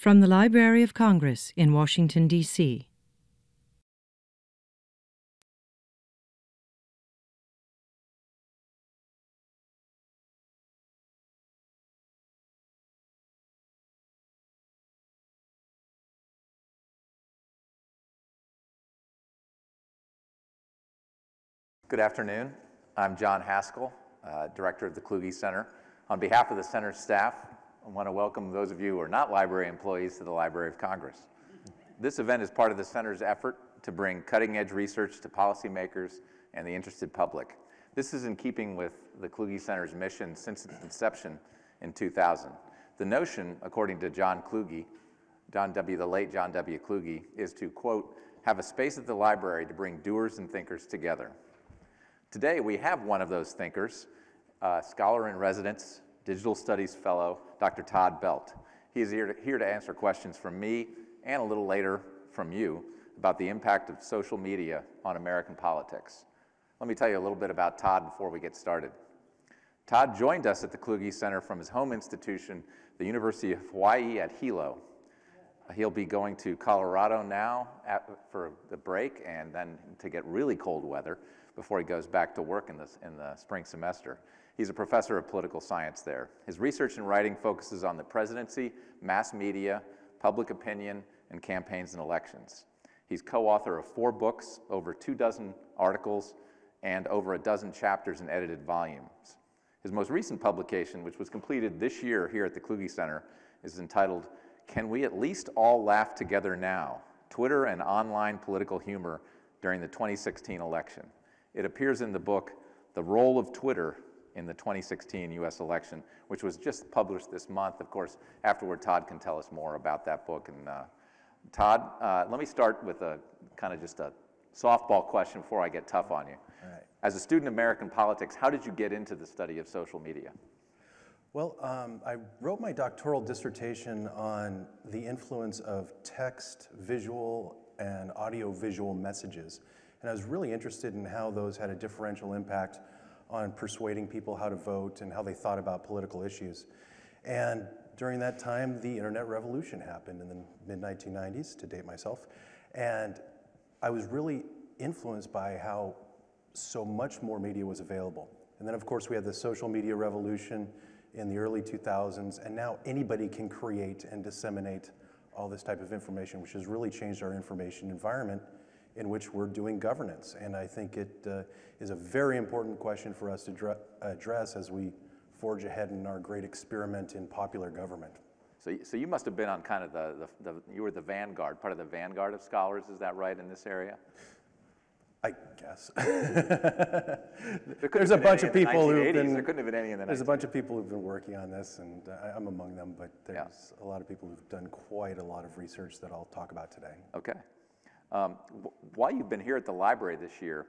From the Library of Congress in Washington, D.C. Good afternoon. I'm John Haskell, Director of the Kluge Center. On behalf of the Center's staff, I want to welcome those of you who are not library employees to the Library of Congress. This event is part of the Center's effort to bring cutting-edge research to policymakers and the interested public. This is in keeping with the Kluge Center's mission since its inception in 2000. The notion, according to the late John W. Kluge, is to, quote, have a space at the library to bring doers and thinkers together. Today, we have one of those thinkers, scholar in residence, Digital Studies Fellow, Dr. Todd L. He is here to answer questions from me and a little later from you about the impact of social media on American politics. Let me tell you a little bit about Todd before we get started. Todd joined us at the Kluge Center from his home institution, the University of Hawai'i at Hilo. He'll be going to Colorado now for the break and then to get really cold weather before he goes back to work in the spring semester. He's a professor of political science there. His research and writing focuses on the presidency, mass media, public opinion, and campaigns and elections. He's co-author of 4 books, over 24 articles, and over a dozen chapters in edited volumes. His most recent publication, which was completed this year here at the Kluge Center, is entitled, Can We At Least All Laugh Together Now? Twitter and Online Political Humor During the 2016 Election. It appears in the book, The Role of Twitter in the 2016 U.S. election, which was just published this month. Of course, afterward, Todd can tell us more about that book. And Todd, let me start with a kind of just a softball question before I get tough on you. All right. As a student of American politics, how did you get into the study of social media? Well, I wrote my doctoral dissertation on the influence of text, visual, and audio-visual messages. And I was really interested in how those had a differential impact on persuading people how to vote and how they thought about political issues. And during that time, the internet revolution happened in the mid-1990s, to date myself. And I was really influenced by how so much more media was available. And then, of course, we had the social media revolution in the early 2000s, and now anybody can create and disseminate all this type of information, which has really changed our information environment in which we're doing governance. And I think it is a very important question for us to address as we forge ahead in our great experiment in popular government. So you must have been on kind of you were the vanguard, part of the vanguard of scholars, is that right, in this area? I guess. There's a bunch of people who've been. There couldn't have been any in the 1980s. There's a bunch of people who've been working on this, and I'm among them. But there's a lot of people who've done quite a lot of research that I'll talk about today. Okay. While you've been here at the library this year,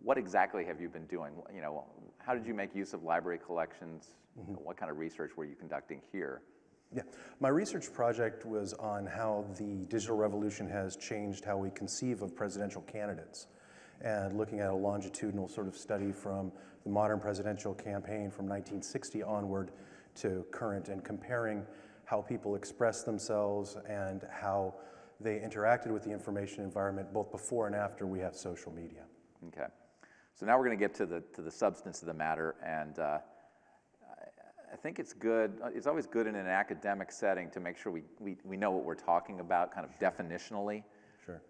what exactly have you been doing? You know, how did you make use of library collections? Mm-hmm. What kind of research were you conducting here? Yeah, my research project was on how the digital revolution has changed how we conceive of presidential candidates, and looking at a longitudinal sort of study from the modern presidential campaign from 1960 onward to current, and comparing how people express themselves and how they interacted with the information environment both before and after we have social media. Okay, so now we're going to get to the substance of the matter, and I think it's good. It's always good in an academic setting to make sure we know what we're talking about, kind of definitionally. Sure.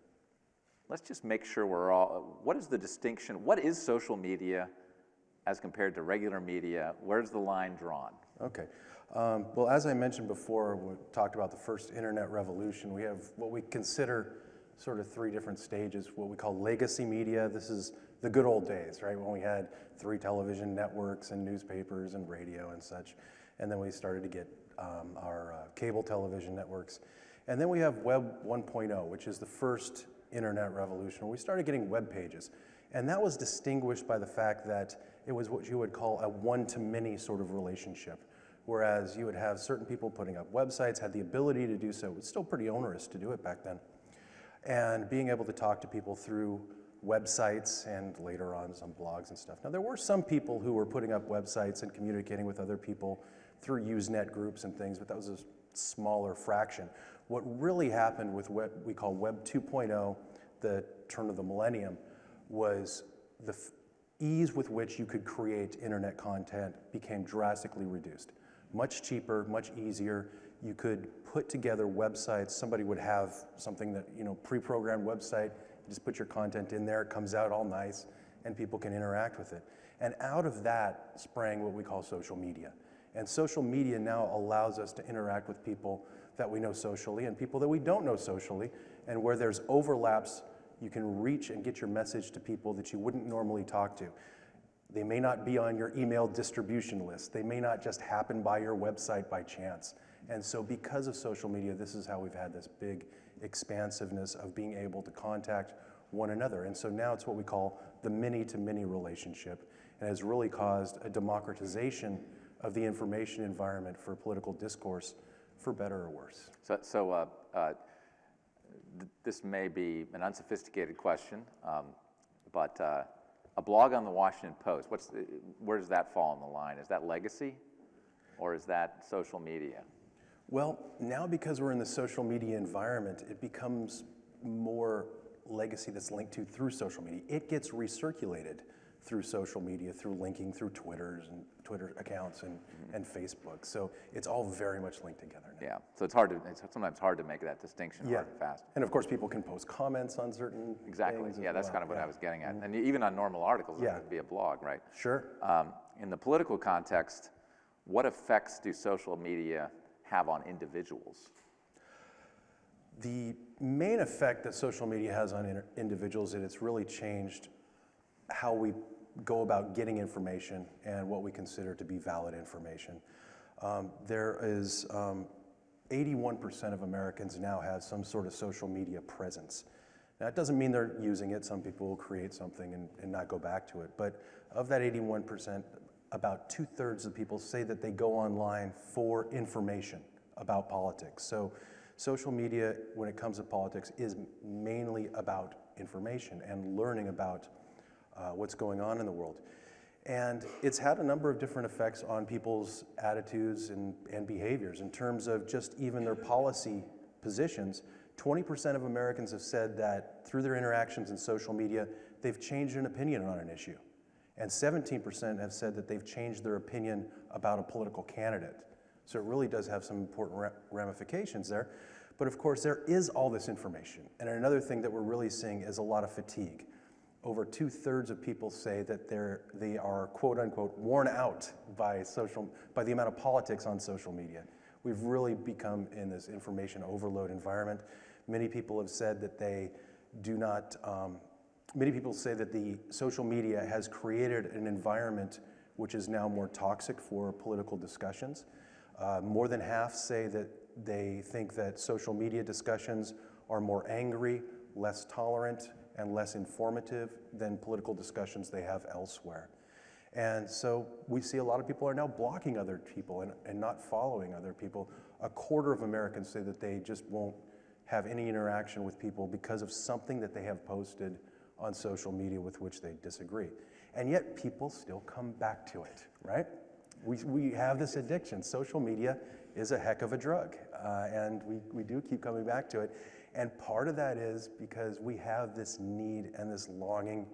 Let's just make sure we're all. What is the distinction? What is social media as compared to regular media? Where's the line drawn? Okay. Well, as I mentioned before, we talked about the first internet revolution. We have what we consider sort of 3 different stages, what we call legacy media. This is the good old days, right, when we had 3 television networks and newspapers and radio and such. And then we started to get our cable television networks. And then we have Web 1.0, which is the first internet revolution. We started getting web pages. And that was distinguished by the fact that it was what you would call a one-to-many sort of relationship. Whereas you would have certain people putting up websites, had the ability to do so. It was still pretty onerous to do it back then. And being able to talk to people through websites and later on some blogs and stuff. Now there were some people who were putting up websites and communicating with other people through Usenet groups and things, but that was a smaller fraction. What really happened with what we call Web 2.0, the turn of the millennium, was the ease with which you could create internet content became drastically reduced. Much cheaper, much easier. You could put together websites. Somebody would have something that, pre-programmed website. You just put your content in there, it comes out all nice, and people can interact with it. And out of that sprang what we call social media. And social media now allows us to interact with people that we know socially and people that we don't know socially. And where there's overlaps, you can reach and get your message to people that you wouldn't normally talk to. They may not be on your email distribution list. They may not just happen by your website by chance. And so because of social media, this is how we've had this big expansiveness of being able to contact one another. And so now it's what we call the many-to-many relationship, and has really caused a democratization of the information environment for political discourse, for better or worse. This may be an unsophisticated question, but a blog on the Washington Post, where does that fall on the line? Is that legacy, or is that social media? Well, now because we're in the social media environment, it becomes more legacy that's linked to through social media. It gets recirculated through social media, through linking, through Twitter accounts and Facebook. So it's all very much linked together now. Yeah, so it's sometimes hard to make that distinction hard and fast. And of course people can post comments on certain things. Yeah, that's kind of what I was getting at. And even on normal articles, it would be a blog, right? Sure. In the political context, what effects do social media have on individuals? The main effect that social media has on individuals is it's really changed how we go about getting information and what we consider to be valid information. There is 81% of Americans now have some sort of social media presence. Now, it doesn't mean they're using it. Some people will create something and not go back to it. But of that 81%, about 2/3 of people say that they go online for information about politics. So social media, when it comes to politics, is mainly about information and learning about what's going on in the world. And it's had a number of different effects on people's attitudes and behaviors in terms of just even their policy positions. 20% of Americans have said that through their interactions in social media, they've changed an opinion on an issue. And 17% have said that they've changed their opinion about a political candidate. So it really does have some important ramifications there. But of course, there is all this information. And another thing that we're really seeing is a lot of fatigue. Over 2/3 of people say that they are quote unquote worn out by the amount of politics on social media. We've really become in this information overload environment. Many people have said that they do not, many people say that the social media has created an environment which is now more toxic for political discussions. More than half say that they think that social media discussions are more angry, less tolerant, and less informative than political discussions they have elsewhere. And so we see a lot of people are now blocking other people and not following other people. 1/4 of Americans say that they just won't have any interaction with people because of something that they have posted on social media with which they disagree. And yet people still come back to it, right? We have this addiction. Social media is a heck of a drug, and we do keep coming back to it. And part of that is because we have this need and this longing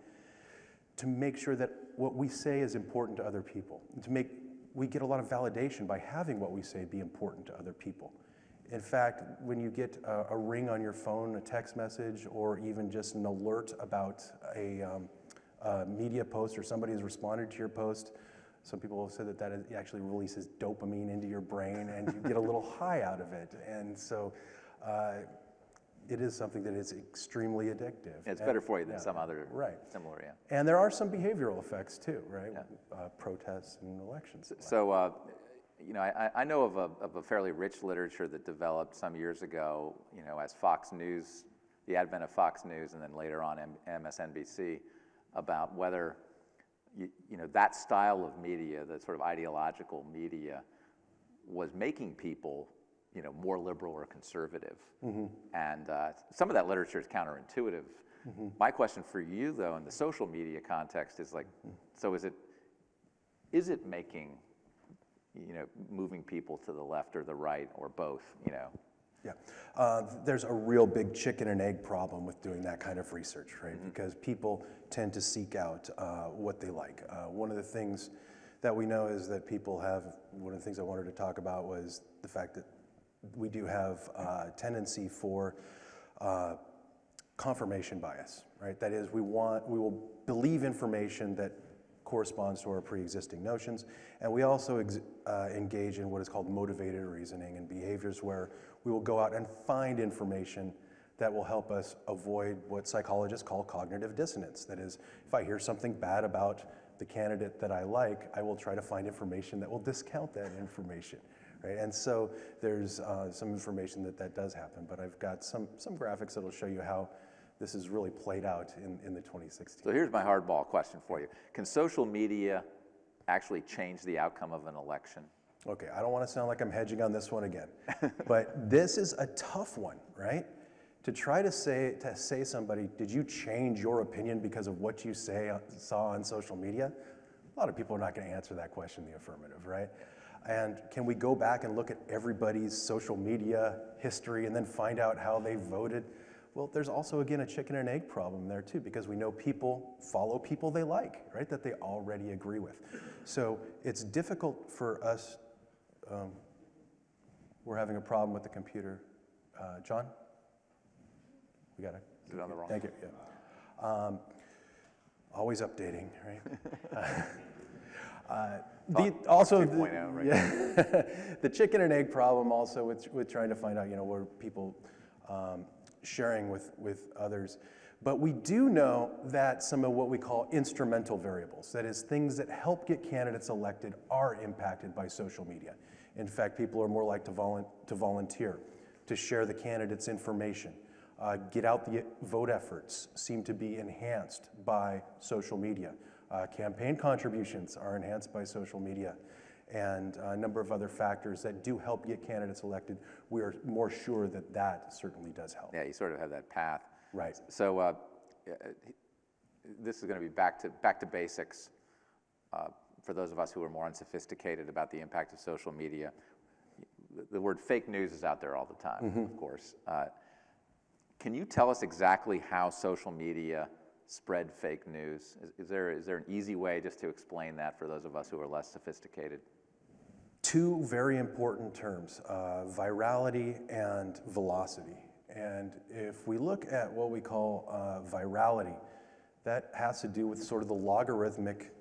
to make sure that what we say is important to other people. We get a lot of validation by having what we say be important to other people. In fact, when you get a ring on your phone, a text message, or even just an alert about a media post or somebody has responded to your post, some people have said that it actually releases dopamine into your brain and you get a little high out of it. And so it is something that is extremely addictive. It's better for you than some other similar, yeah. And there are some behavioral effects too, right? Yeah. Protests and elections. So, I know of a fairly rich literature that developed some years ago, as Fox News, the advent of Fox News, and then later on MSNBC, about whether that style of media, that sort of ideological media, was making people more liberal or conservative. Mm-hmm. And some of that literature is counterintuitive. Mm-hmm. My question for you, though, in the social media context is so is it making moving people to the left or the right or both, Yeah, there's a real big chicken and egg problem with doing that kind of research, right? Because people tend to seek out what they like. One of the things that we know is that people have, one of the things I wanted to talk about was the fact that we do have a tendency for confirmation bias, right? That is, we will believe information that corresponds to our pre-existing notions, and we also engage in what is called motivated reasoning and behaviors where we will go out and find information that will help us avoid what psychologists call cognitive dissonance. That is, if I hear something bad about the candidate that I like, I will try to find information that will discount that information, right? And so there's some information that does happen, but I've got some graphics that will show you how this is really played out in the 2016. So here's my hardball question for you. Can social media actually change the outcome of an election? Okay, I don't want to sound like I'm hedging on this one again, but this is a tough one, right? To try to say somebody, did you change your opinion because of what you saw on social media? A lot of people are not going to answer that question in the affirmative, right? And can we go back and look at everybody's social media history and then find out how they voted? Well, there's also, again, a chicken and egg problem there too, because we know people follow people they like, right, that they already agree with. So it's difficult for us. We're having a problem with the computer. John? We got it. Is it on the wrong? Thank you. Yeah. Always updating, right? Also, 2.0, right? Yeah, the chicken and egg problem also with trying to find out, where people sharing with others. But we do know that some of what we call instrumental variables, that is, things that help get candidates elected, are impacted by social media. In fact, people are more likely to volunteer, to share the candidate's information. Get out the vote efforts seem to be enhanced by social media. Campaign contributions are enhanced by social media, and a number of other factors that do help get candidates elected. We are more sure that certainly does help. Yeah, you sort of have that path. Right. So this is going to be back to basics for those of us who are more unsophisticated about the impact of social media. The word fake news is out there all the time, of course. Can you tell us exactly how social media spread fake news? Is there an easy way just to explain that for those of us who are less sophisticated? Two very important terms, virality and velocity. And if we look at what we call virality, that has to do with sort of the logarithmic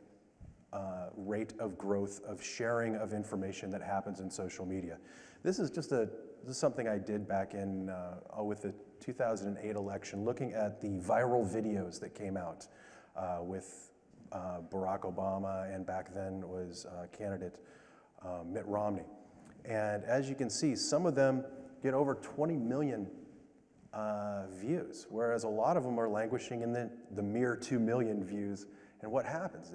rate of growth of sharing of information that happens in social media. This is something I did back in with the 2008 election, looking at the viral videos that came out with Barack Obama, and back then was candidate Mitt Romney. And as you can see, some of them get over 20 million views, whereas a lot of them are languishing in the mere 2 million views. And what happens?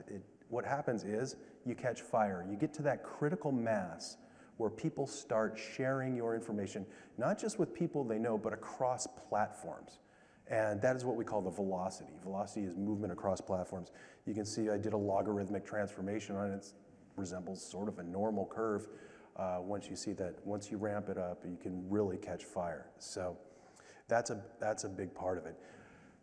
What happens is you catch fire. You get to that critical mass where people start sharing your information, not just with people they know, but across platforms. And that is what we call the velocity. Velocity is movement across platforms. You can see I did a logarithmic transformation on it. It resembles sort of a normal curve. Once you see that, once you ramp it up, you can really catch fire. So that's a big part of it.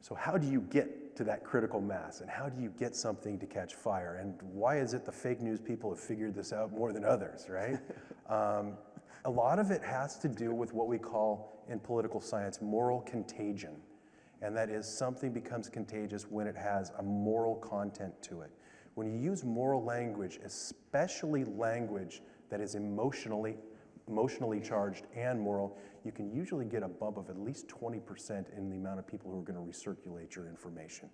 So how do you get to that critical mass, and how do you get something to catch fire? And why is it the fake news people have figured this out more than others, right? A lot of it has to do with what we call in political science moral contagion. And that is, something becomes contagious when it has a moral content to it. When you use moral language, especially language that is emotionally charged and moral, you can usually get a bump of at least 20% in the amount of people who are going to recirculate your information.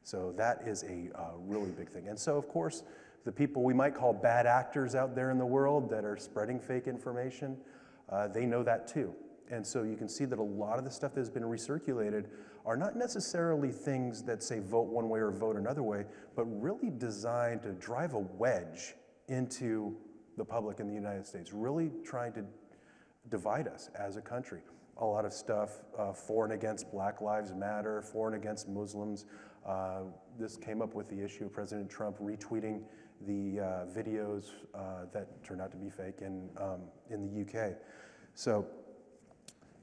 So that is a really big thing. And so, of course, the people we might call bad actors out there in the world that are spreading fake information, they know that too. And so you can see that a lot of the stuff that has been recirculated are not necessarily things that say vote one way or vote another way, but really designed to drive a wedge into the public in the United States, really trying to divide us as a country. A lot of stuff for and against Black Lives Matter, for and against Muslims. This came up with the issue of President Trump retweeting the videos that turned out to be fake in the UK. So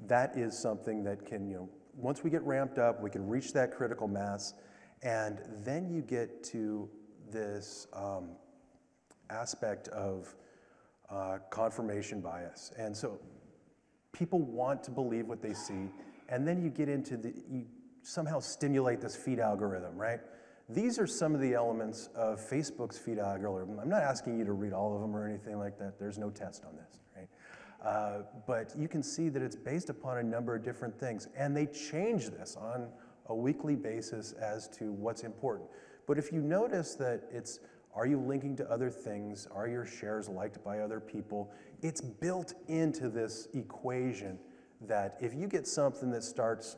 that is something that can, once we get ramped up, we can reach that critical mass, and then you get to this aspect of confirmation bias. And so people want to believe what they see, and then you get into you somehow stimulate this feed algorithm, right? These are some of the elements of Facebook's feed algorithm. I'm not asking you to read all of them or anything like that. There's no test on this, right? But you can see that it's based upon a number of different things, and they change this on a weekly basis as to what's important. But if you notice that it's, are you linking to other things? Are your shares liked by other people? It's built into this equation that if you get something that starts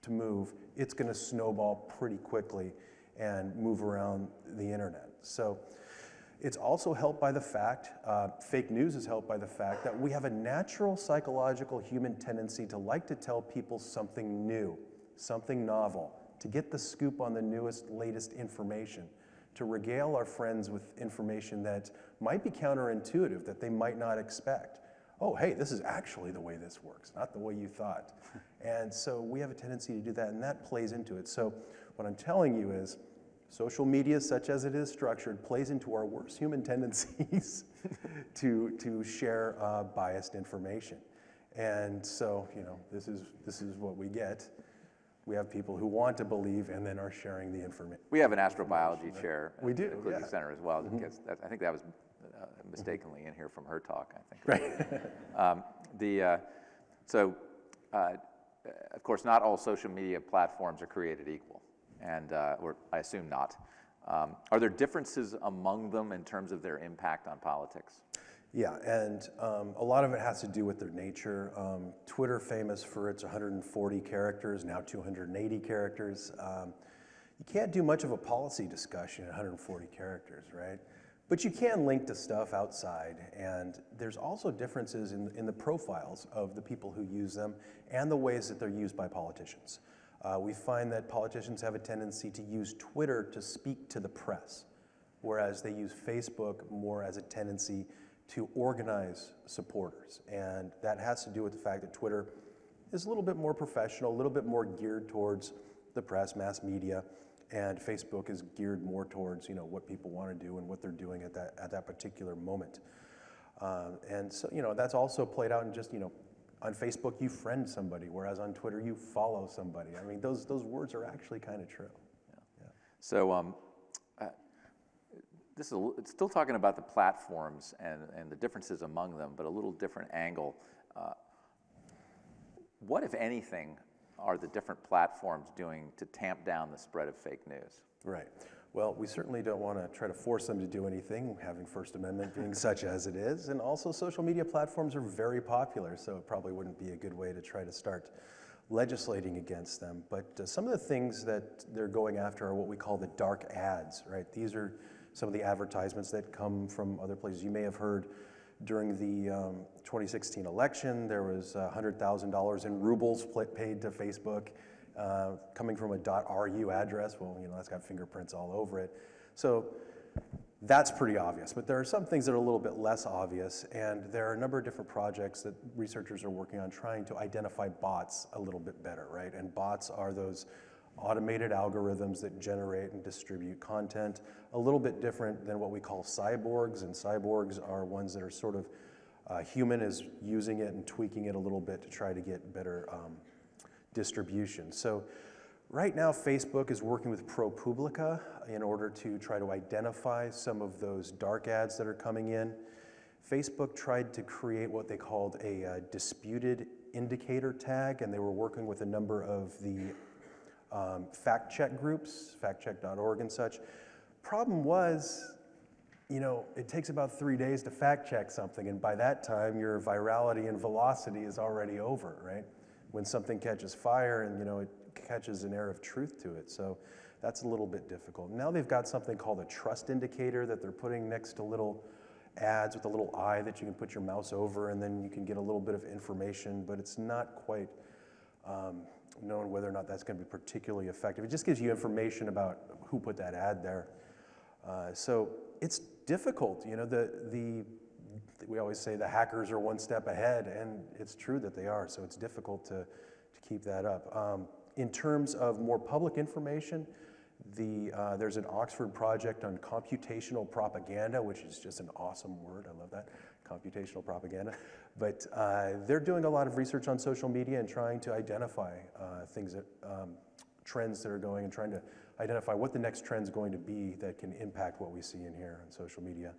to move, it's going to snowball pretty quickly and move around the internet. So it's also helped by the fact, fake news is helped by the fact that we have a natural psychological human tendency to like to tell people something new, something novel, to get the scoop on the newest, latest information, to regale our friends with information that might be counterintuitive, that they might not expect. Oh, hey, this is actually the way this works, not the way you thought. And so we have a tendency to do that, and that plays into it. So what I'm telling you is social media, such as it is structured, plays into our worst human tendencies to share biased information. And so, this is what we get. We have people who want to believe and then are sharing the information. We have an astrobiology chair we do, at the Kluge yeah. Center as well. I think that was mistakenly in here from her talk, I think. Right. Of course, not all social media platforms are created equal, and or I assume not. Are there differences among them in terms of their impact on politics? Yeah, and a lot of it has to do with their nature. Twitter, famous for its 140 characters, now 280 characters. You can't do much of a policy discussion in 140 characters, right? But you can link to stuff outside, and there's also differences in the profiles of the people who use them and the ways that they're used by politicians. We find that politicians have a tendency to use Twitter to speak to the press, whereas they use Facebook more as a tendency to organize supporters. And that has to do with the fact that Twitter is a little bit more professional, a little bit more geared towards the press, mass media, and Facebook is geared more towards what people want to do and what they're doing at that particular moment. And so that's also played out in just on Facebook you friend somebody, whereas on Twitter you follow somebody. I mean those words are actually kind of true. Yeah. So it's still talking about the platforms and the differences among them, but a little different angle. What, if anything, are the different platforms doing to tamp down the spread of fake news? Right. Well, we certainly don't want to try to force them to do anything, having First Amendment being such as it is. And also social media platforms are very popular, so it probably wouldn't be a good way to try to start legislating against them. But some of the things that they're going after are what we call the dark ads, right? These are some of the advertisements that come from other places. You may have heard during the 2016 election, there was $100,000 in rubles paid to Facebook coming from a .ru address. Well, that's got fingerprints all over it. So that's pretty obvious. But there are some things that are a little bit less obvious, and there are a number of different projects that researchers are working on trying to identify bots a little bit better, right? And bots are those automated algorithms that generate and distribute content, a little bit different than what we call cyborgs, and cyborgs are ones that are sort of human is using it and tweaking it a little bit to try to get better distribution. So right now Facebook is working with ProPublica in order to try to identify some of those dark ads that are coming in. Facebook tried to create what they called a disputed indicator tag, and they were working with a number of the fact check groups, factcheck.org and such. Problem was, it takes about 3 days to fact check something, and by that time your virality and velocity is already over, right? When something catches fire and it catches an air of truth to it. So that's a little bit difficult. Now they've got something called a trust indicator that they're putting next to little ads with a little eye that you can put your mouse over, and then you can get a little bit of information, but it's not quite known whether or not that's going to be particularly effective. It just gives you information about who put that ad there. So it's difficult. You know, we always say the hackers are one step ahead, and it's true that they are. So it's difficult to keep that up. In terms of more public information, there's an Oxford project on computational propaganda, which is just an awesome word. I love that, computational propaganda. But they're doing a lot of research on social media and trying to identify things that trends that are going, and trying to identify what the next trend is going to be that can impact what we see in here on social media.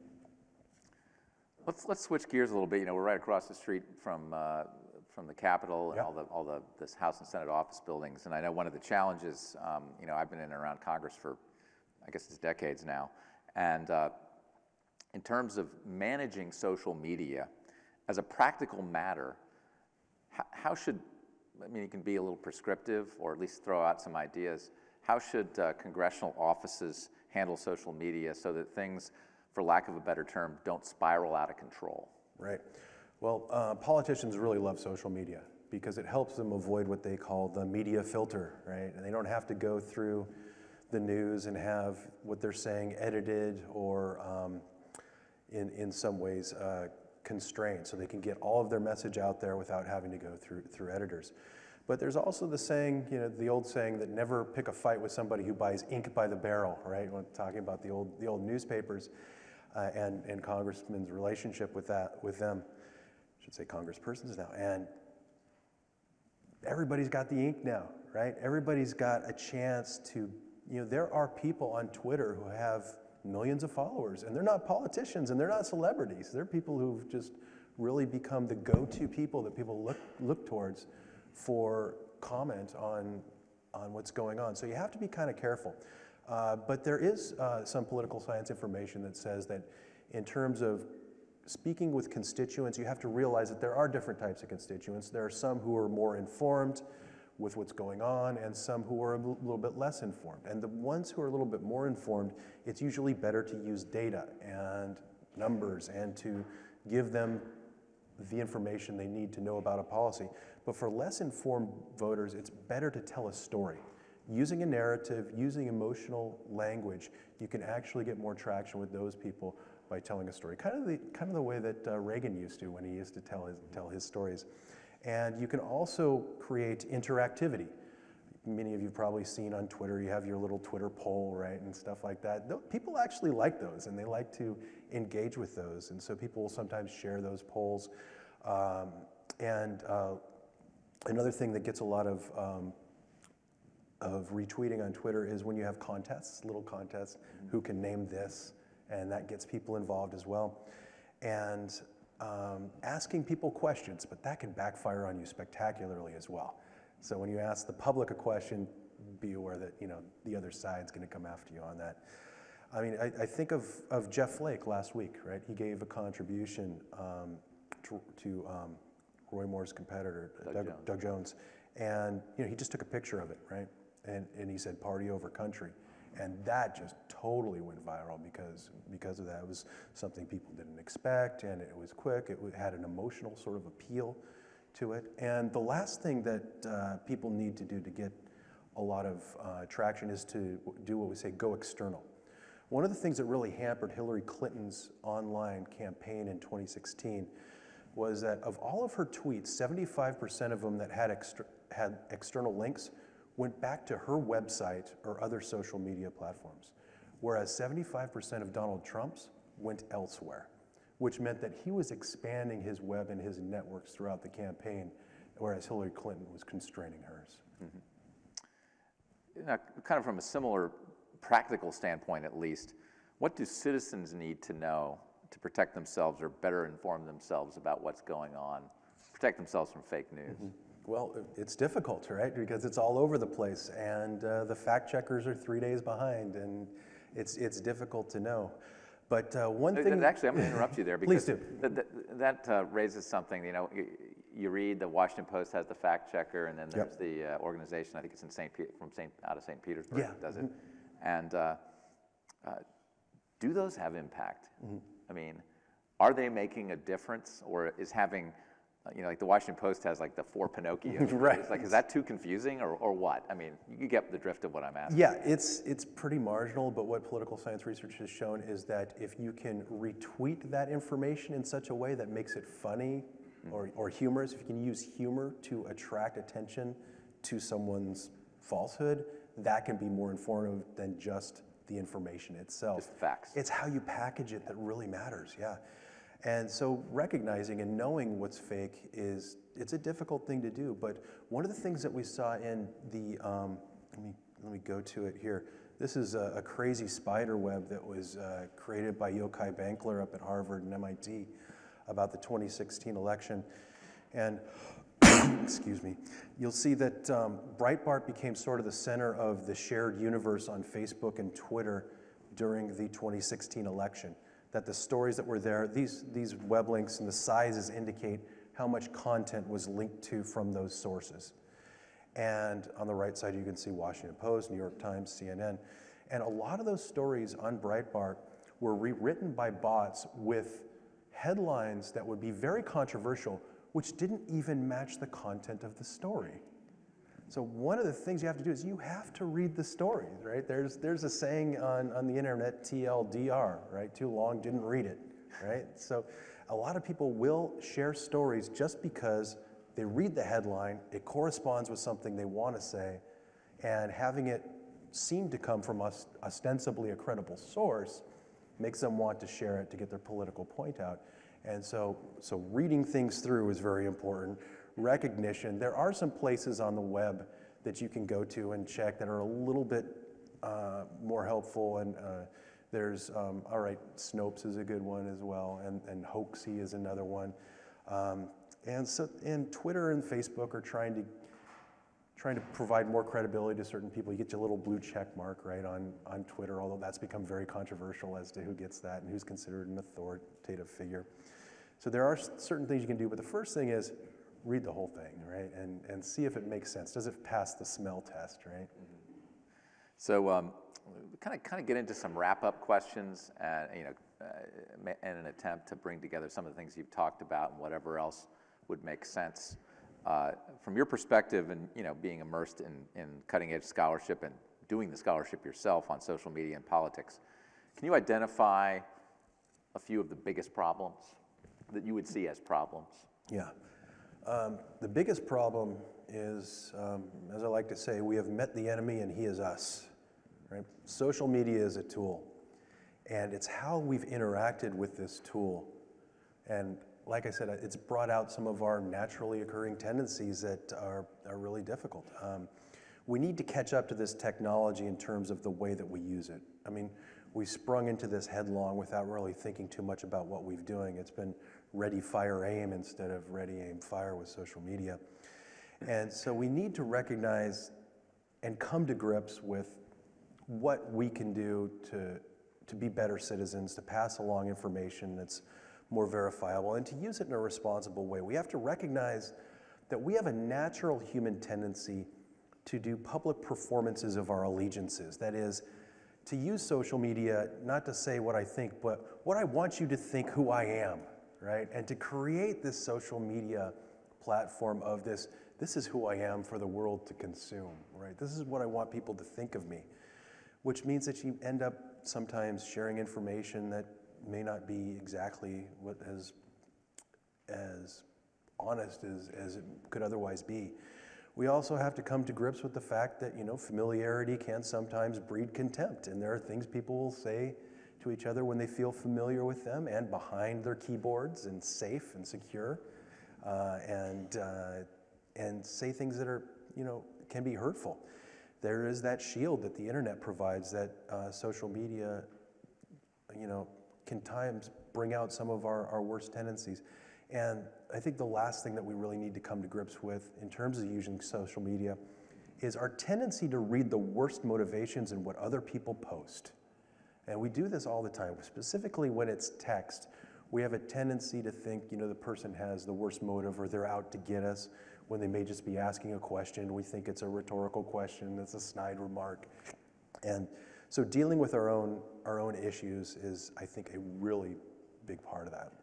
Let's switch gears a little bit. You know, we're right across the street from the Capitol and all this House and Senate office buildings. And I know one of the challenges, you know, I've been in and around Congress for, I guess it's decades now. And in terms of managing social media, as a practical matter, how should, I mean, it can be a little prescriptive, or at least throw out some ideas. How should congressional offices handle social media so that things, for lack of a better term, don't spiral out of control? Right. Well, politicians really love social media because it helps them avoid what they call the media filter, right? And they don't have to go through the news and have what they're saying edited or in some ways constrained, so they can get all of their message out there without having to go through editors. But there's also the saying, you know, the old saying that never pick a fight with somebody who buys ink by the barrel, right? When talking about the old newspapers and congressmen's relationship with them. I should say congresspersons now. And everybody's got the ink now, right? Everybody's got a chance to, you know, there are people on Twitter who have millions of followers, and they're not politicians and they're not celebrities. They're people who've just really become the go-to people that people look towards for comment on what's going on. So you have to be kind of careful. But there is some political science information that says that in terms of speaking with constituents, you have to realize that there are different types of constituents. There are some who are more informed with what's going on, and some who are a little bit less informed. And the ones who are a little bit more informed, it's usually better to use data and numbers and to give them the information they need to know about a policy. But for less informed voters, it's better to tell a story. Using a narrative, using emotional language, you can actually get more traction with those people by telling a story. Kind of the way that Reagan used to when he used to tell his stories. And you can also create interactivity. Many of you have probably seen on Twitter, you have your little Twitter poll, right, and stuff like that. People actually like those, and they like to engage with those. And so people will sometimes share those polls. Another thing that gets a lot of retweeting on Twitter is when you have contests, little contests, who can name this, and that gets people involved as well. And asking people questions, but that can backfire on you spectacularly as well. So when you ask the public a question, be aware that, you know, the other side's going to come after you on that. I mean, I think of Jeff Flake last week, right? He gave a contribution to Roy Moore's competitor, Doug Jones, and you know, he just took a picture of it, right? And he said "party over country," and that just totally went viral because of that. It was something people didn't expect, and it was quick. It had an emotional sort of appeal to it. And the last thing that people need to do to get a lot of traction is to do what we say, go external. One of the things that really hampered Hillary Clinton's online campaign in 2016 was that of all of her tweets, 75% of them that had external links went back to her website or other social media platforms, whereas 75% of Donald Trump's went elsewhere, which meant that he was expanding his web and his networks throughout the campaign, whereas Hillary Clinton was constraining hers. Now, kind of from a similar practical standpoint at least, what do citizens need to know to protect themselves or better inform themselves about what's going on, protect themselves from fake news? Well, it's difficult, right? Because it's all over the place, and the fact checkers are 3 days behind, and it's difficult to know. But one thing... Actually, I'm going to interrupt you there because please do. that raises something. You know, you read the Washington Post has the fact checker, and then there's the organization, I think it's in out of St. Petersburg, that does it. And do those have impact? I mean, are they making a difference, or is having like the Washington Post has like the 4 Pinocchios. Right. It's like, is that too confusing or what? I mean, you get the drift of what I'm asking. Yeah, it's pretty marginal, but what political science research has shown is that if you can retweet that information in such a way that makes it funny or humorous, if you can use humor to attract attention to someone's falsehood, that can be more informative than just the information itself. Just facts. It's how you package it that really matters, yeah. And so recognizing and knowing what's fake it's a difficult thing to do, but one of the things that we saw in the, let me go to it here. This is a crazy spider web that was created by Yochai Benkler up at Harvard and MIT about the 2016 election. And excuse me, you'll see that Breitbart became sort of the center of the shared universe on Facebook and Twitter during the 2016 election. That the stories that were there, these web links and the sizes indicate how much content was linked to from those sources. And on the right side, you can see Washington Post, New York Times, CNN. And a lot of those stories on Breitbart were rewritten by bots with headlines that would be very controversial, which didn't even match the content of the story. So one of the things you have to do is you have to read the stories, right? There's a saying on the internet, TLDR, right? Too long, didn't read it, right? So a lot of people will share stories just because they read the headline, it corresponds with something they want to say, and having it seem to come from ostensibly a credible source makes them want to share it to get their political point out. And so reading things through is very important. Recognition, there are some places on the web that you can go to and check that are a little bit more helpful, and there's, all right, Snopes is a good one as well, and Hoaxy is another one. And Twitter and Facebook are trying to provide more credibility to certain people. You get your little blue check mark, right, on Twitter, although that's become very controversial as to who gets that and who's considered an authoritative figure. So there are certain things you can do, but the first thing is read the whole thing, right, and see if it makes sense. Does it pass the smell test, right? Mm-hmm. So kind of get into some wrap-up questions, and in an attempt to bring together some of the things you've talked about and whatever else would make sense. From your perspective, and being immersed in cutting-edge scholarship and doing the scholarship yourself on social media and politics, can you identify a few of the biggest problems that you would see as problems? Yeah. The biggest problem is, as I like to say, we have met the enemy and he is us. Right? Social media is a tool, and it's how we've interacted with this tool. And like I said, it's brought out some of our naturally occurring tendencies that are really difficult. We need to catch up to this technology in terms of the way that we use it. I mean, we sprung into this headlong without really thinking too much about what we're doing. It's been ready, fire, aim instead of ready, aim, fire with social media. And so we need to recognize and come to grips with what we can do to be better citizens, to pass along information that's more verifiable, and to use it in a responsible way. We have to recognize that we have a natural human tendency to do public performances of our allegiances. That is, to use social media, not to say what I think, but what I want you to think who I am, right? And to create this social media platform of this is who I am for the world to consume, right? This is what I want people to think of me, which means that you end up sometimes sharing information that may not be exactly what as honest as it could otherwise be. We also have to come to grips with the fact that, familiarity can sometimes breed contempt, and there are things people will say to each other when they feel familiar with them and behind their keyboards and safe and secure, and say things that are, can be hurtful. There is that shield that the internet provides that social media, can times bring out some of our worst tendencies. And I think the last thing that we really need to come to grips with in terms of using social media is our tendency to read the worst motivations in what other people post. And we do this all the time, specifically when it's text. We have a tendency to think, the person has the worst motive or they're out to get us when they may just be asking a question. We think it's a rhetorical question, it's a snide remark. And so dealing with our own issues is, I think, a really big part of that.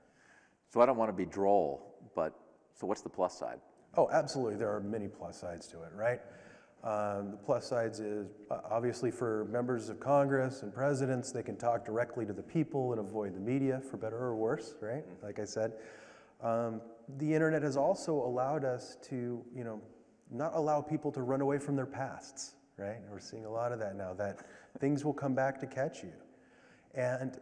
So I don't want to be droll, but So what's the plus side? Oh, absolutely. There are many plus sides to it, right? The plus sides is obviously for members of Congress and presidents, they can talk directly to the people and avoid the media, for better or worse, right? Like I said. The internet has also allowed us to, not allow people to run away from their pasts, right? We're seeing a lot of that now, that things will come back to catch you. And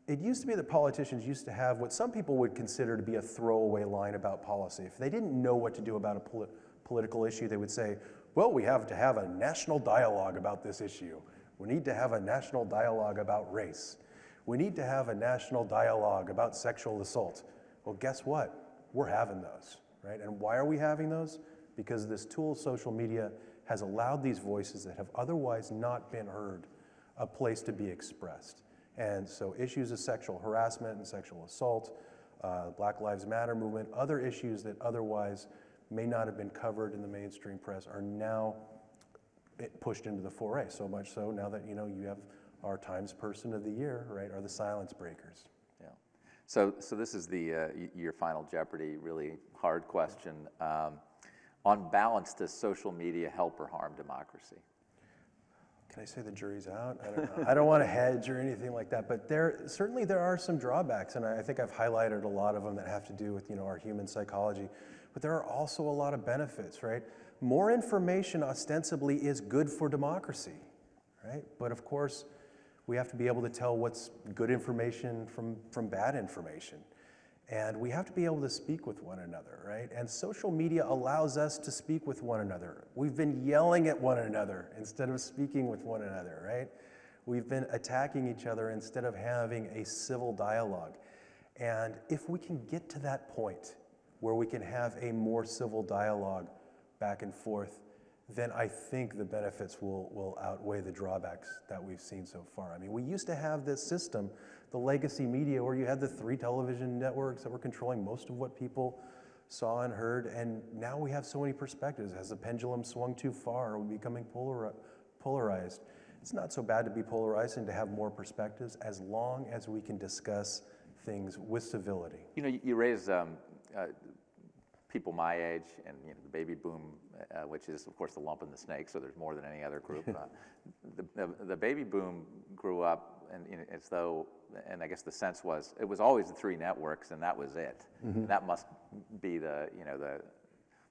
it used to be that politicians used to have what some people would consider to be a throwaway line about policy. If they didn't know what to do about a political issue, they would say, well, we have to have a national dialogue about this issue. We need to have a national dialogue about race. We need to have a national dialogue about sexual assault. Well, guess what? We're having those, right? And why are we having those? Because this tool, social media, has allowed these voices that have otherwise not been heard a place to be expressed. And so issues of sexual harassment and sexual assault, Black Lives Matter movement, other issues that otherwise may not have been covered in the mainstream press are now pushed into the foray, so much so now that you have our Times Person of the Year, right, are the silence breakers. Yeah. So this is your final Jeopardy, really hard question. On balance, does social media help or harm democracy? Can I say the jury's out? I don't know. I don't want to hedge or anything like that, but certainly there are some drawbacks, and I think I've highlighted a lot of them that have to do with our human psychology. But there are also a lot of benefits, right? More information ostensibly is good for democracy, right? But of course, we have to be able to tell what's good information from bad information. And we have to be able to speak with one another, right? And social media allows us to speak with one another. We've been yelling at one another instead of speaking with one another, right? We've been attacking each other instead of having a civil dialogue. And if we can get to that point where we can have a more civil dialogue back and forth, then I think the benefits will outweigh the drawbacks that we've seen so far. I mean, we used to have this system, the legacy media, where you had the 3 television networks that were controlling most of what people saw and heard, and now we have so many perspectives. Has the pendulum swung too far? Are we becoming polarized? It's not so bad to be polarized and to have more perspectives as long as we can discuss things with civility. You raise people my age and the baby boom, which is of course the lump in the snake, so there's more than any other group. The baby boom grew up as though, and I guess the sense was, it was always the 3 networks and that was it. Mm-hmm. And that must be the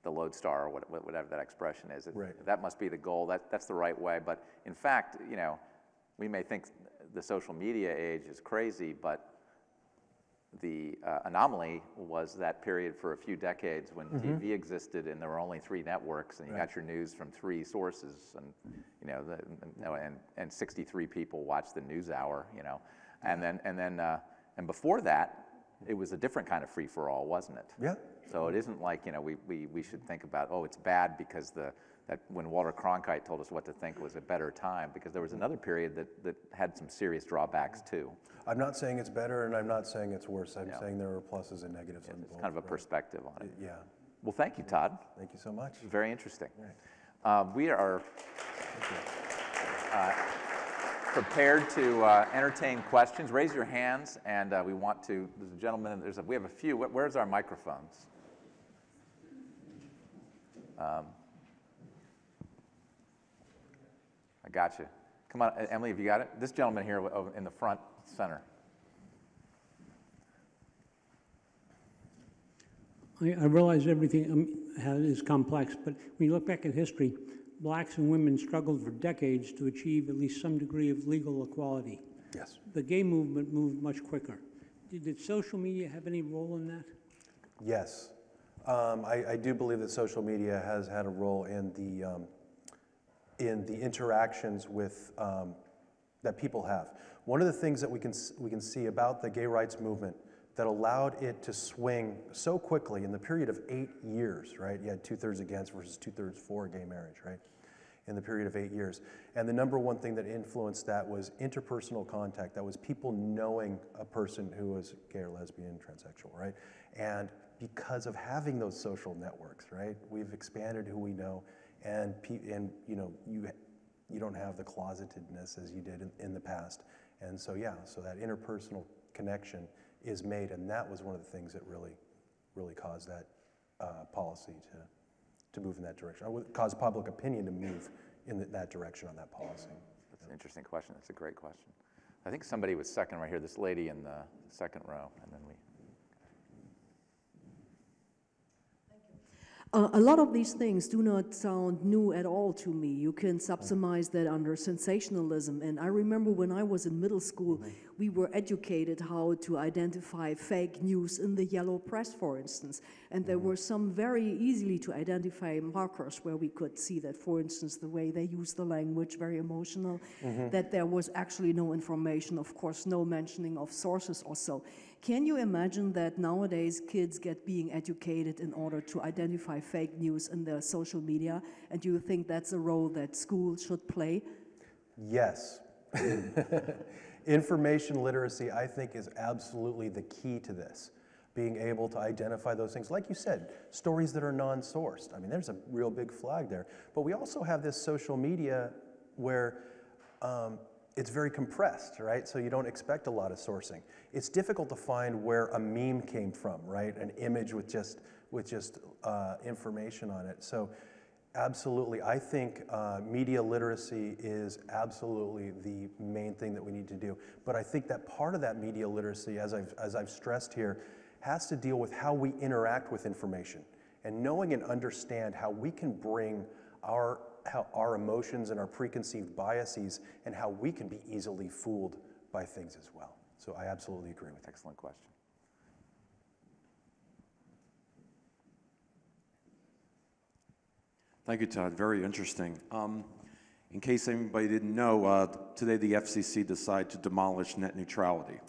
lodestar, or whatever that expression is. Right. That must be the goal. That's the right way. But in fact, we may think the social media age is crazy, but the anomaly was that period for a few decades when mm-hmm. TV existed and there were only 3 networks and you got your news from 3 sources, and 63 people watched the news hour, and before that it was a different kind of free for all, wasn't it? Yeah. So it isn't like we should think about, oh, it's bad because that when Walter Cronkite told us what to think was a better time, because there was another period that had some serious drawbacks too. I'm not saying it's better and I'm not saying it's worse. I'm saying there are pluses and negatives on both. It's kind of a perspective on it. Yeah. Well, thank you, Todd. Thank you so much. Very interesting. Right. We are prepared to entertain questions. Raise your hands, and we want to. There's a gentleman. We have a few. Where's our microphones? I got you. Come on, Emily, have you got it? This gentleman here in the front center. I realize everything is complex, but when you look back at history, blacks and women struggled for decades to achieve at least some degree of legal equality. Yes. The gay movement moved much quicker. Did social media have any role in that? Yes. I do believe that social media has had a role in the interactions with that people have. One of the things that we can see about the gay rights movement that allowed it to swing so quickly in the period of 8 years, right? You had 2/3 against versus 2/3 for gay marriage, right? In the period of 8 years. And the number one thing that influenced that was interpersonal contact. That was people knowing a person who was gay or lesbian, transsexual, right? And because of having those social networks, right? We've expanded who we know, and you don't have the closetedness as you did in the past. And so so that interpersonal connection is made, and that was one of the things that really caused that policy to move in that direction. I would cause public opinion to move in that direction on that policy. That's an interesting question. That's a great question. I think somebody was second right here, this lady in the second row, and then we. A lot of these things do not sound new at all to me. You can subsume that under sensationalism. And I remember when I was in middle school, we were educated how to identify fake news in the yellow press, for instance. And there were some very easily to identify markers where we could see that, for instance, the way they use the language, very emotional, that there was actually no information, of course, no mentioning of sources or so. Can you imagine that nowadays kids get being educated in order to identify fake news in their social media? And do you think that's a role that schools should play? Yes. Information literacy, I think, is absolutely the key to this. Being able to identify those things, like you said, stories that are non-sourced. I mean, there's a real big flag there. But we also have this social media where it's very compressed, right? So you don't expect a lot of sourcing. It's difficult to find where a meme came from, right? An image with just information on it. So absolutely, I think media literacy is absolutely the main thing that we need to do. But I think that part of that media literacy, as I've stressed here, has to deal with how we interact with information and knowing and understand how we can bring our emotions and our preconceived biases and how we can be easily fooled by things as well. So I absolutely agree with that. Excellent question. Thank you, Todd. Very interesting. In case anybody didn't know, today the FCC decided to demolish net neutrality.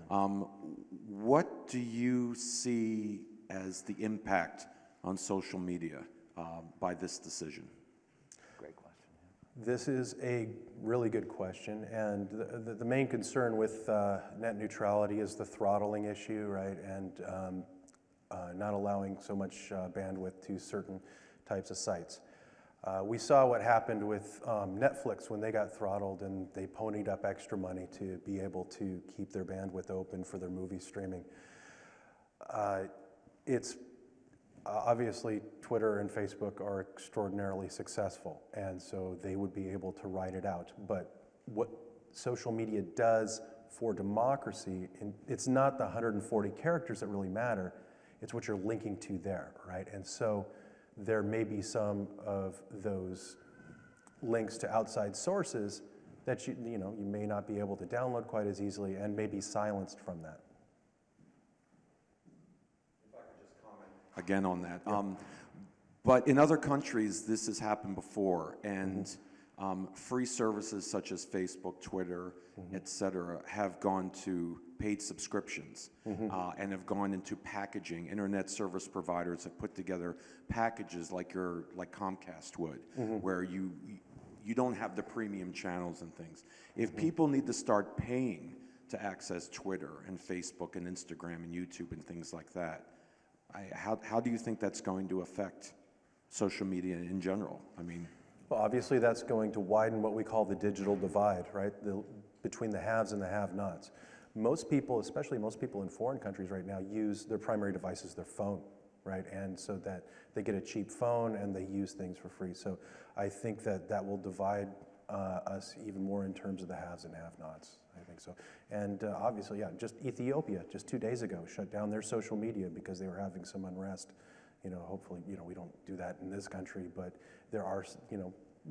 What do you see as the impact on social media by this decision? Great question. This is a really good question, and the main concern with net neutrality is the throttling issue, right, and not allowing so much bandwidth to certain types of sites. We saw what happened with Netflix when they got throttled and they ponied up extra money to be able to keep their bandwidth open for their movie streaming. It's obviously Twitter and Facebook are extraordinarily successful, and so they would be able to ride it out. But what social media does for democracy, it's not the 140 characters that really matter, it's what you're linking to there, right? And so there may be some of those links to outside sources that you may not be able to download quite as easily and may be silenced from that. If I could just comment again on that. Yeah. But in other countries, this has happened before, and free services such as Facebook, Twitter, et cetera, have gone to paid subscriptions and have gone into packaging. Internet service providers have put together packages like Comcast would, where you don't have the premium channels and things. If people need to start paying to access Twitter and Facebook and Instagram and YouTube and things like that, how do you think that's going to affect social media in general? I mean, well, obviously that's going to widen what we call the digital divide, right? Between the haves and the have-nots. Most people, especially most people in foreign countries right now, use their primary device as their phone, right? And so that they get a cheap phone and they use things for free. So I think that will divide us even more in terms of the haves and have-nots. I think so. And obviously, yeah, just Ethiopia, just 2 days ago, shut down their social media because they were having some unrest. Hopefully, we don't do that in this country, but there are,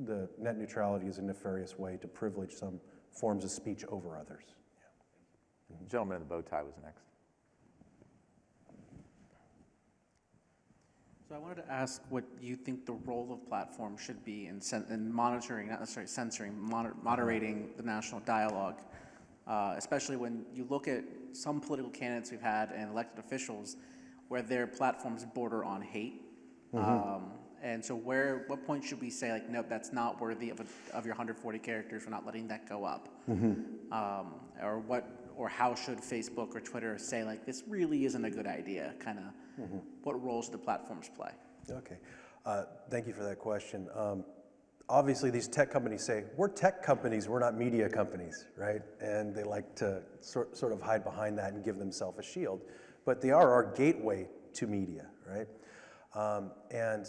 the net neutrality is a nefarious way to privilege some forms of speech over others. Yeah. The gentleman in the bow tie was next. So I wanted to ask what you think the role of platforms should be in monitoring, not necessarily censoring, moderating the national dialogue, especially when you look at some political candidates we've had and elected officials where their platforms border on hate. And so what point should we say, like, nope, that's not worthy of your 140 characters, we're not letting that go up? Or how should Facebook or Twitter say, like, this really isn't a good idea, kind of, what roles do the platforms play? Okay, thank you for that question. Obviously, these tech companies say, we're tech companies, we're not media companies, right? And they like to sort of hide behind that and give themselves a shield. But they are our gateway to media, right? And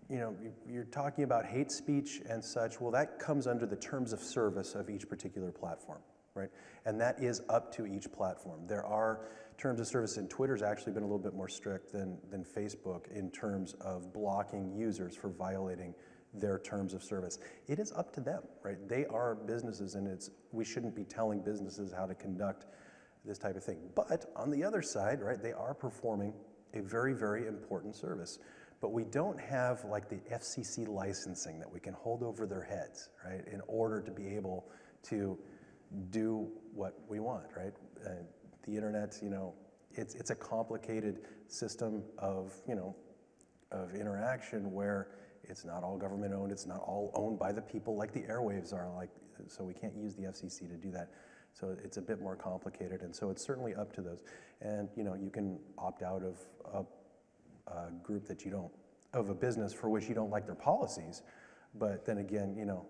you know, you're talking about hate speech and such. Well, that comes under the terms of service of each particular platform, right? And that is up to each platform. There are terms of service, and Twitter's actually been a little bit more strict than Facebook in terms of blocking users for violating their terms of service. It is up to them, right? They are businesses, and we shouldn't be telling businesses how to conduct this type of thing. But on the other side, right, they are performing a very, very important service. But we don't have like the FCC licensing that we can hold over their heads, right, in order to be able to do what we want, right? The internet, you know, it's a complicated system of, you know, of interaction where it's not all government owned, it's not all owned by the people like the airwaves are, like, so we can't use the FCC to do that. So it's a bit more complicated, and so it's certainly up to those. And, you know, you can opt out of a group that you don't, of a business for which you don't like their policies, but then again, you know,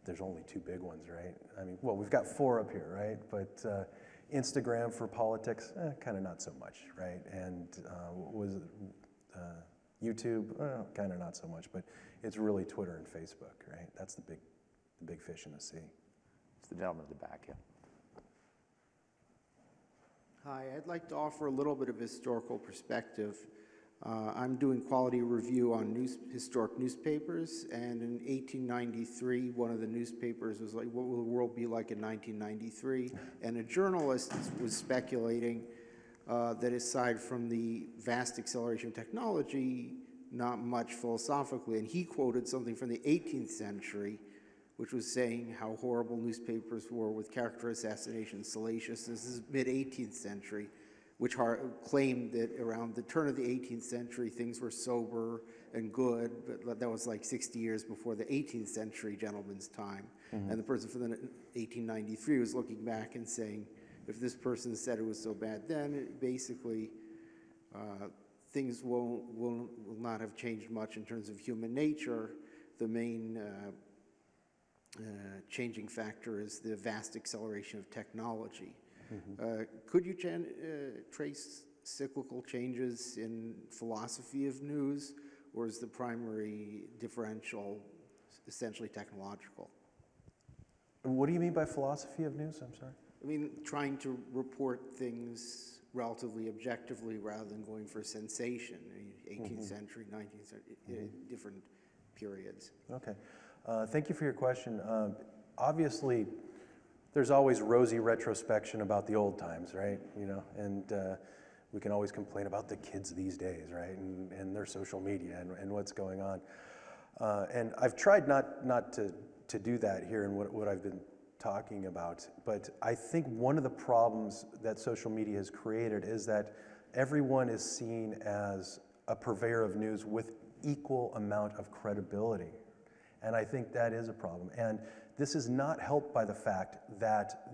there's only two big ones, right? I mean, well, we've got 4 up here, right? But Instagram for politics, kind of not so much, right? And YouTube, kind of not so much, but it's really Twitter and Facebook, right? That's the big fish in the sea. It's the gentleman in the back, yeah. Hi, I'd like to offer a little bit of historical perspective. I'm doing quality review on historic newspapers, and in 1893, one of the newspapers was like, what will the world be like in 1993? And a journalist was speculating that aside from the vast acceleration of technology, not much philosophically, and he quoted something from the 18th century, which was saying how horrible newspapers were with character assassination, salacious. This is mid-18th century, which claimed that around the turn of the 18th century, things were sober and good, but that was like 60 years before the 18th century gentleman's time. Mm-hmm. And the person from the 1893 was looking back and saying, if this person said it was so bad then, basically things will not have changed much in terms of human nature. The main changing factor is the vast acceleration of technology. Mm-hmm. Could you trace cyclical changes in philosophy of news, or is the primary differential essentially technological? What do you mean by philosophy of news? I'm sorry. I mean, trying to report things relatively objectively rather than going for sensation. 18th mm-hmm. century, 19th century, mm-hmm. different periods. Okay. Thank you for your question. Obviously, there's always rosy retrospection about the old times, right? You know, and we can always complain about the kids these days, right? And their social media and what's going on. And I've tried not to do that here in what I've been talking about, but I think one of the problems that social media has created is that everyone is seen as a purveyor of news with equal amount of credibility. And I think that is a problem. And this is not helped by the fact that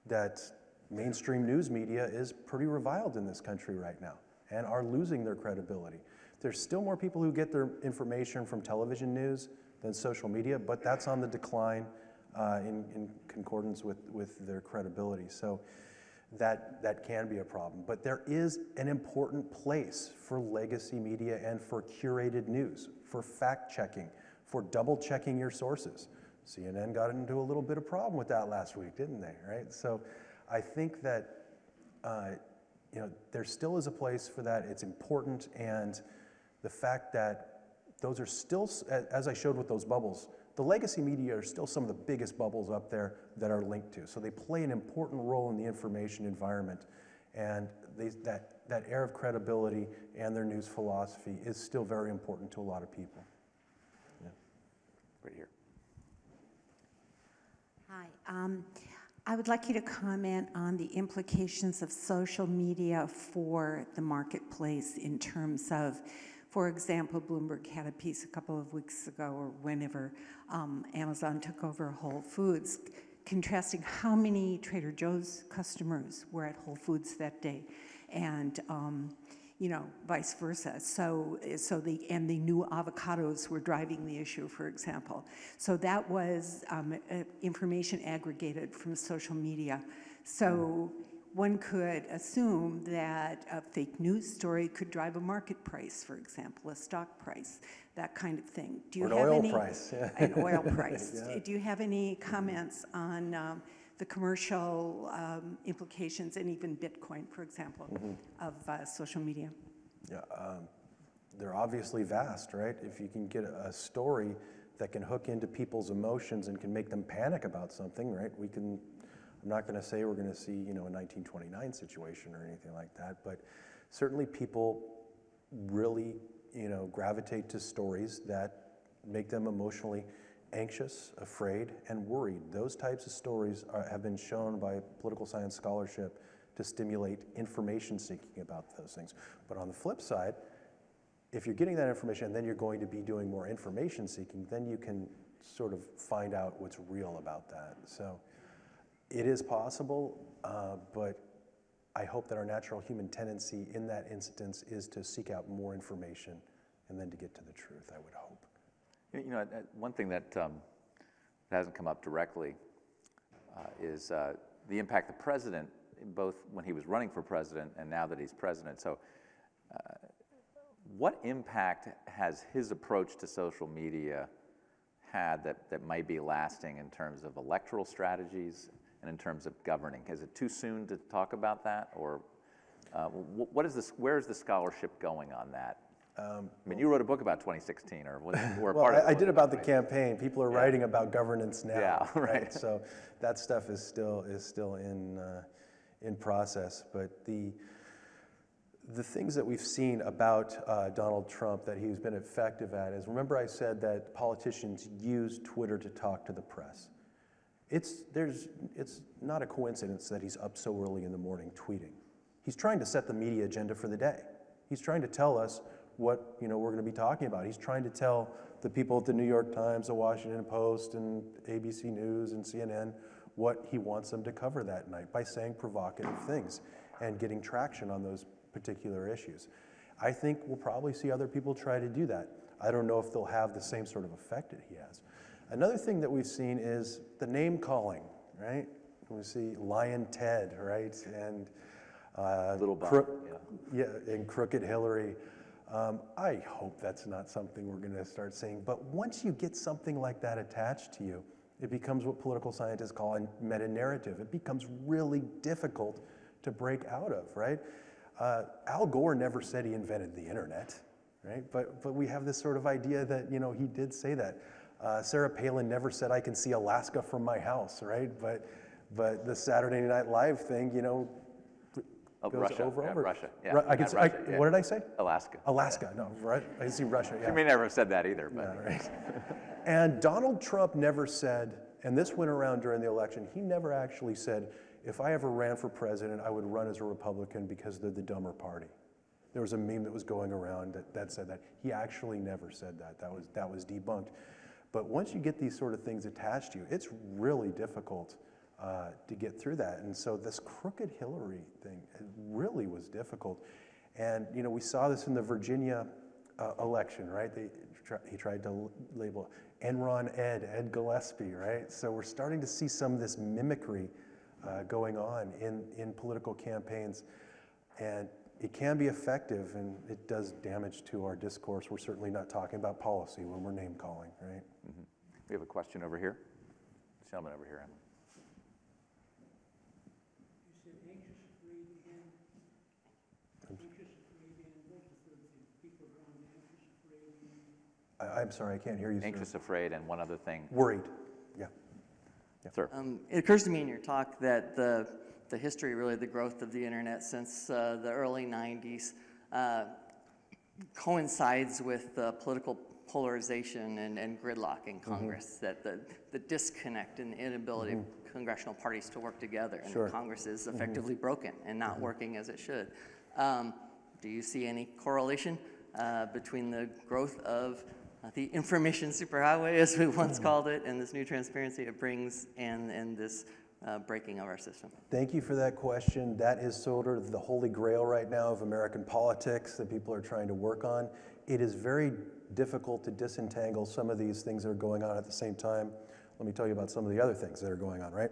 that mainstream news media is pretty reviled in this country right now and are losing their credibility. There's still more people who get their information from television news than social media, but that's on the decline in concordance with their credibility. So that can be a problem. But there is an important place for legacy media and for curated news, for fact-checking, for double-checking your sources. CNN got into a little bit of problem with that last week, didn't they, right? So I think that you know, there still is a place for that. It's important, and the fact that those are still, as I showed with those bubbles, the legacy media are still some of the biggest bubbles up there that are linked to. So they play an important role in the information environment, and that air of credibility and their news philosophy is still very important to a lot of people. Yeah. Right here. Hi. I would like you to comment on the implications of social media for the marketplace in terms of, for example, Bloomberg had a piece a couple of weeks ago or whenever Amazon took over Whole Foods, contrasting how many Trader Joe's customers were at Whole Foods that day, and you know, vice versa. So the new avocados were driving the issue, for example. So that was information aggregated from social media. So one could assume that a fake news story could drive a market price, for example, a stock price, that kind of thing. Do you Or have an oil any, price. Yeah. an oil price. Yeah. Do you have any comments on the commercial implications and even Bitcoin, for example, of social media? Yeah, they're obviously vast, right? If you can get a story that can hook into people's emotions and can make them panic about something, right? I'm not going to say we're going to see, a 1929 situation or anything like that, but certainly people really, gravitate to stories that make them emotionally anxious, afraid, and worried. Those types of stories have been shown by political science scholarship to stimulate information seeking about those things. But on the flip side, if you're getting that information and then you're going to be doing more information seeking, then you can sort of find out what's real about that. So it is possible, but I hope that our natural human tendency in that instance is to seek out more information and then to get to the truth, I would hope. One thing that hasn't come up directly is the impact the president, both when he was running for president and now that he's president. So what impact has his approach to social media had that might be lasting in terms of electoral strategies and in terms of governing? Is it too soon to talk about that? Or where is the scholarship going on that? You wrote a book about 2016, or part of it. I did about the campaign. People are writing about governance now. Yeah, right. So that stuff is still in process. But the things that we've seen about Donald Trump that he's been effective at is, remember I said that politicians use Twitter to talk to the press. It's not a coincidence that he's up so early in the morning tweeting. He's trying to set the media agenda for the day. He's trying to tell us what we're going to be talking about. He's trying to tell the people at the New York Times, the Washington Post, and ABC News and CNN what he wants them to cover that night by saying provocative things and getting traction on those particular issues. I think we'll probably see other people try to do that. I don't know if they'll have the same sort of effect that he has. Another thing that we've seen is the name calling, right? We see Lion Ted, right? And Little Bob, and Crooked Hillary. I hope that's not something we're going to start seeing. But once you get something like that attached to you, it becomes what political scientists call a meta-narrative. It becomes really difficult to break out of, right? Al Gore never said he invented the internet, right? But we have this sort of idea that, he did say that. Sarah Palin never said, I can see Alaska from my house, right? But the Saturday Night Live thing, goes Russia, over. Russia. Yeah, What did I say? Alaska. Alaska, no, right? I can see Russia, yeah. You may never have said that either, but. Yeah, right. And Donald Trump never said, and this went around during the election, he never actually said, if I ever ran for president, I would run as a Republican because they're the dumber party. There was a meme that was going around that said that. He actually never said that. That was debunked. But once you get these sort of things attached to you, it's really difficult to get through that. And so this Crooked Hillary thing, it really was difficult. And we saw this in the Virginia election, right? He tried to label Enron Ed Gillespie, right? So we're starting to see some of this mimicry going on in political campaigns. And it can be effective, and it does damage to our discourse. We're certainly not talking about policy when we're name calling, right? Mm-hmm. We have a question over here. This gentleman over here, Emily. You said anxious, afraid, and what's the third thing? People are going anxious, afraid, I'm sorry, I can't hear you, Anxious, sir. afraid, and one other thing. Worried, yeah. Sir. It occurs to me in your talk that the history, really the growth of the internet since the early 90s coincides with political polarization and gridlock in Congress, that the disconnect and the inability of congressional parties to work together, and Sure. Congress is effectively broken and not working as it should. Do you see any correlation between the growth of the information superhighway, as we once called it, and this new transparency it brings, and this breaking of our system? Thank you for that question. That is sort of the holy grail right now of American politics that people are trying to work on. It is very difficult to disentangle some of these things that are going on at the same time. Let me tell you about some of the other things that are going on, right?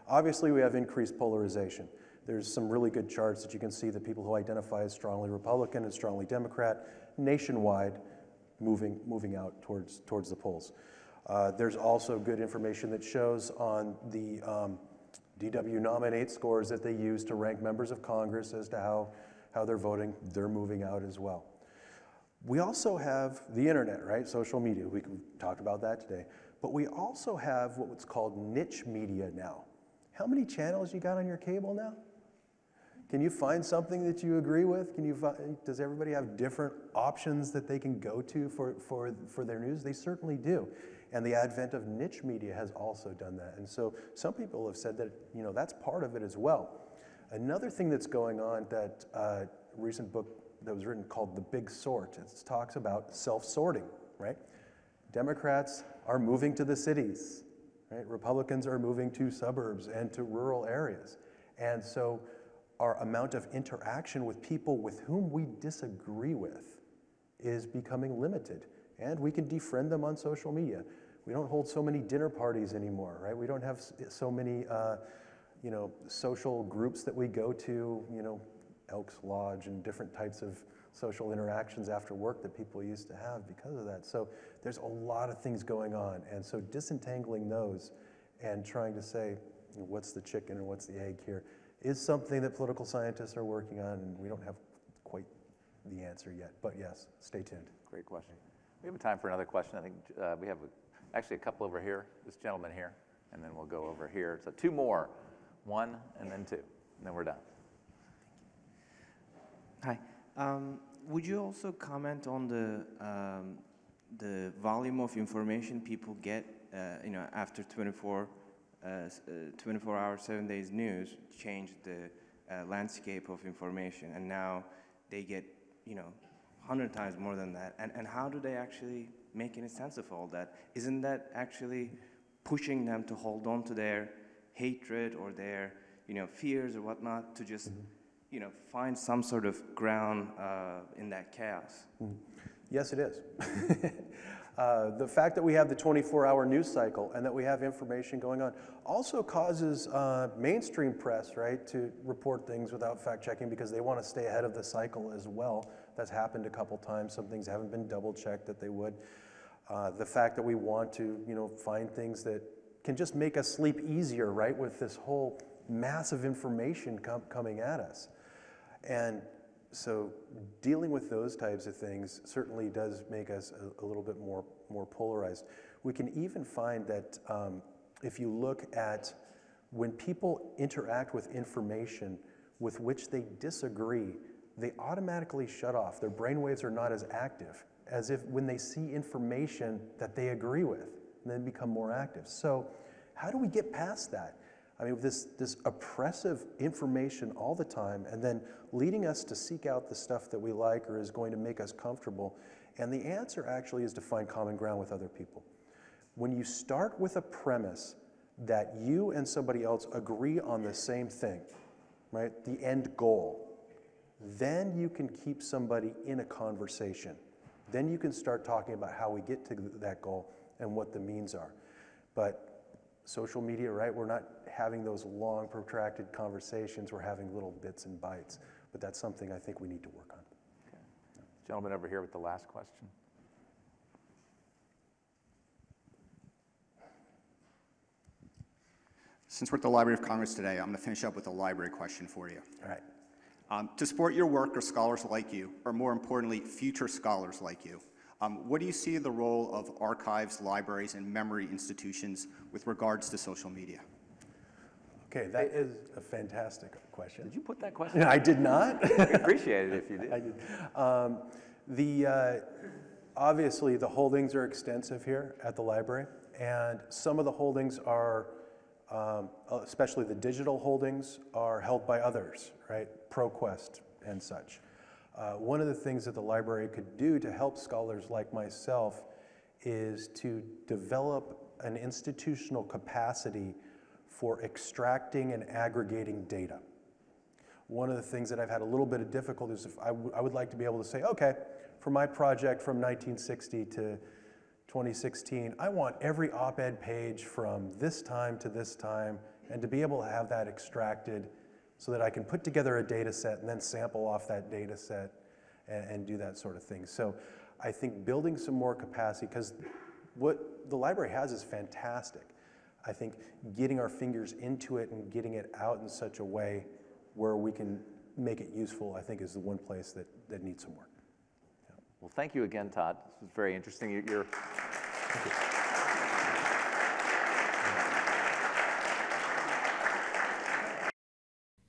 Obviously, we have increased polarization. There's some really good charts that you can see the people who identify as strongly Republican and strongly Democrat nationwide moving out towards the polls. There's also good information that shows on the DW Nominate scores that they use to rank members of Congress as to how they're voting. They're moving out as well. We also have the internet, right? Social media. We talked about that today. But we also have what's called niche media now. How many channels you got on your cable now? Can you find something that you agree with? Does everybody have different options that they can go to for their news? They certainly do. And the advent of niche media has also done that. And so some people have said that, that's part of it as well. Another thing that's going on, that a recent book that was written called The Big Sort, it talks about self-sorting, right? Democrats are moving to the cities, right? Republicans are moving to suburbs and to rural areas. And so our amount of interaction with people with whom we disagree with is becoming limited. And we can defriend them on social media. We don't hold so many dinner parties anymore, right? We don't have so many social groups that we go to, Elks Lodge and different types of social interactions after work that people used to have because of that. So there's a lot of things going on. And so disentangling those and trying to say, what's the chicken and what's the egg here is something that political scientists are working on, and we don't have quite the answer yet. But yes, stay tuned. Great question. We have time for another question. I think we have actually a couple over here, this gentleman here, and then we'll go over here. So two more, one and then two, and then we're done. Hi. Would you also comment on the volume of information people get, after 24 hour, 7 days news changed the landscape of information, and now they get, 100 times more than that. And how do they actually make any sense of all that? Isn't that actually pushing them to hold on to their hatred or their, fears or whatnot to just, find some sort of ground in that chaos? Yes, it is. The fact that we have the 24-hour news cycle and that we have information going on also causes mainstream press, right, to report things without fact-checking because they want to stay ahead of the cycle as well. That's happened a couple times. Some things haven't been double-checked that they would. The fact that we want to, find things that can just make us sleep easier, right, with this whole massive information coming at us. And so dealing with those types of things certainly does make us a little bit more polarized. We can even find that if you look at when people interact with information with which they disagree, they automatically shut off. Their brainwaves are not as active as if when they see information that they agree with, and then become more active. So how do we get past that? I mean, this oppressive information all the time, and then leading us to seek out the stuff that we like or is going to make us comfortable. And the answer actually is to find common ground with other people. When you start with a premise that you and somebody else agree on the same thing, right, the end goal, then you can keep somebody in a conversation. Then you can start talking about how we get to that goal and what the means are. But social media, right, we're not having those long, protracted conversations. We're having little bits and bites. But that's something I think we need to work on. Okay. Gentleman over here with the last question. Since we're at the Library of Congress today, I'm going to finish up with a library question for you. All right. To support your work are scholars like you, or more importantly, future scholars like you. What do you see the role of archives, libraries, and memory institutions with regards to social media? Okay, that is a fantastic question. Did you put that question? I did not. I appreciate it if you did. I did. Obviously, the holdings are extensive here at the library, and some of the holdings are, especially the digital holdings, are held by others, right? ProQuest and such. One of the things that the library could do to help scholars like myself is to develop an institutional capacity for extracting and aggregating data. One of the things that I've had a little bit of difficulty is I would like to be able to say, okay, for my project from 1960 to 2016, I want every op-ed page from this time to this time, and to be able to have that extracted so that I can put together a data set and then sample off that data set and do that sort of thing. So I think building some more capacity, because what the library has is fantastic. I think getting our fingers into it and getting it out in such a way where we can make it useful, I think, is the one place that needs some work. Yeah. Well, thank you again, Todd. This was very interesting. Thank you.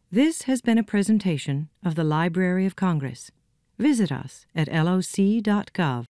This has been a presentation of the Library of Congress. Visit us at loc.gov.